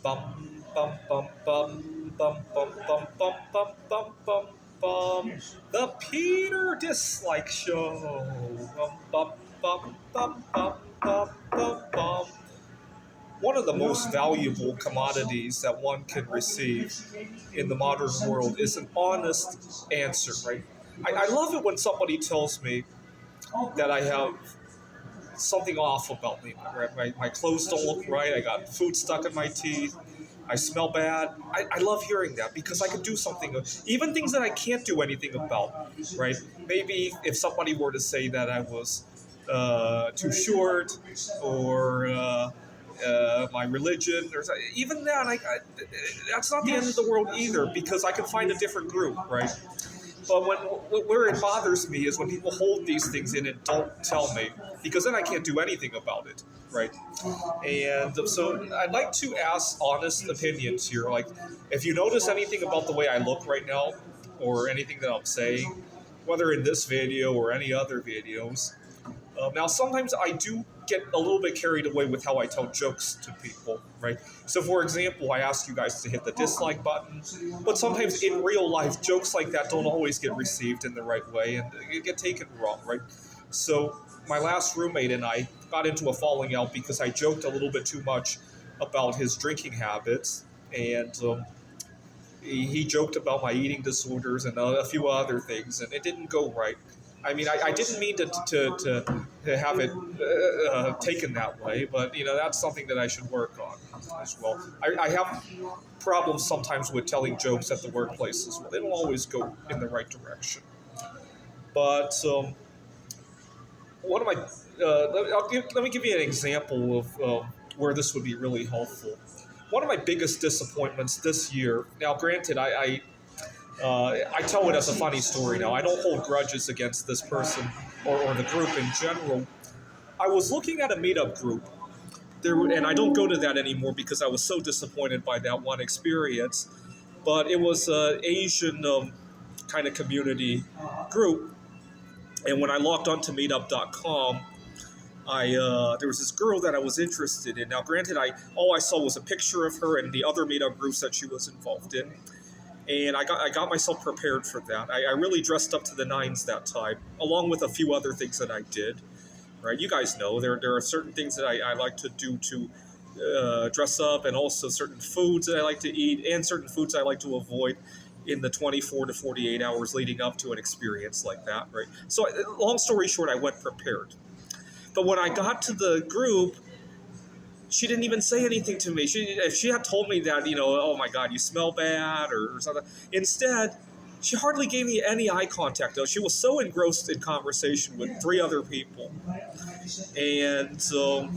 Bum bum bum bum bum bum bum bum bum bum bum bum. The Peter Dislike Show. Bum bum bum bum bum bum bum bum. One of the most valuable commodities that one can receive in the modern world is an honest answer, right? I love it when somebody tells me that I have something off about me. Right? My clothes don't look right. I got food stuck in my teeth. I smell bad. I love hearing that because I can do something, even things that I can't do anything about, right? Maybe if somebody were to say that I was too short or my religion, or even that, that's not the end of the world either because I can find a different group, right? But where it bothers me is when people hold these things in and don't tell me, because then I can't do anything about it, right? And so I'd like to ask honest opinions here. Like, if you notice anything about the way I look right now, or anything that I'm saying, whether in this video or any other videos. Now, sometimes I do get a little bit carried away with how I tell jokes to people, right? So, for example, I ask you guys to hit the dislike button, but sometimes in real life, jokes like that don't always get received in the right way and get taken wrong, right? So, my last roommate and I got into a falling out because I joked a little bit too much about his drinking habits, and he joked about my eating disorders and a few other things, and it didn't go right. I mean, I didn't mean to have it taken that way, but that's something that I should work on as well. I have problems sometimes with telling jokes at the workplace as well. They don't always go in the right direction. But one of my let me give you an example of where this would be really helpful. One of my biggest disappointments this year. Now, granted, I tell it as a funny story now. I don't hold grudges against this person or the group in general. I was looking at a meetup group, and I don't go to that anymore because I was so disappointed by that one experience. But it was an Asian kind of community group, and when I logged onto Meetup.com, there was this girl that I was interested in. Now, granted, all I saw was a picture of her and the other meetup groups that she was involved in. And I got myself prepared for that. I really dressed up to the nines that time, along with a few other things that I did. Right, you guys know there are certain things that I like to do to dress up, and also certain foods that I like to eat, and certain foods I like to avoid in the 24 to 48 hours leading up to an experience like that. Right. So, long story short, I went prepared. But when I got to the group, she didn't even say anything to me. If she had told me that, oh my God, you smell bad or something. Instead, she hardly gave me any eye contact, though. She was so engrossed in conversation with three other people. And so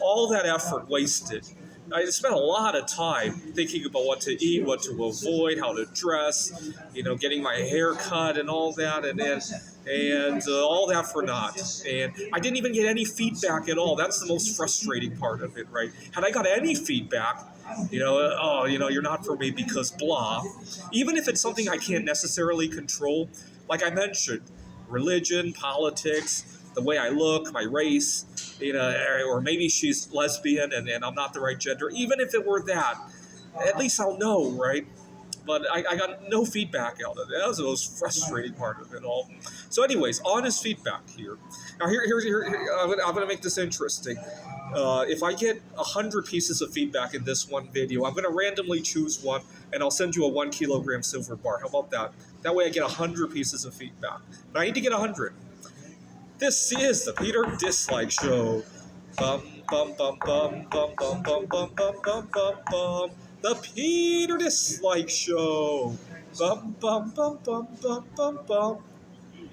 all that effort wasted. I spent a lot of time thinking about what to eat, what to avoid, how to dress, getting my hair cut and all that, and all that for naught. And I didn't even get any feedback at all. That's the most frustrating part of it, right? Had I got any feedback, you're not for me because blah. Even if it's something I can't necessarily control, like I mentioned, religion, politics, the way I look, my race, or maybe she's lesbian and I'm not the right gender. Even if it were that, at least I'll know, right? But I got no feedback out of it. That was the most frustrating part of it all. So anyways, honest feedback here. Now here I'm going to make this interesting. If I get 100 pieces of feedback in this one video, I'm going to randomly choose one, and I'll send you a 1 kilogram silver bar. How about that? That way I get 100 pieces of feedback. But I need to get 100. This is the Peter Dislike Show. Bum, bum, bum, bum, bum, bum, bum, bum, bum, bum, bum, bum. The Peter Dislike Show. Bum, bum, bum, bum, bum, bum, bum.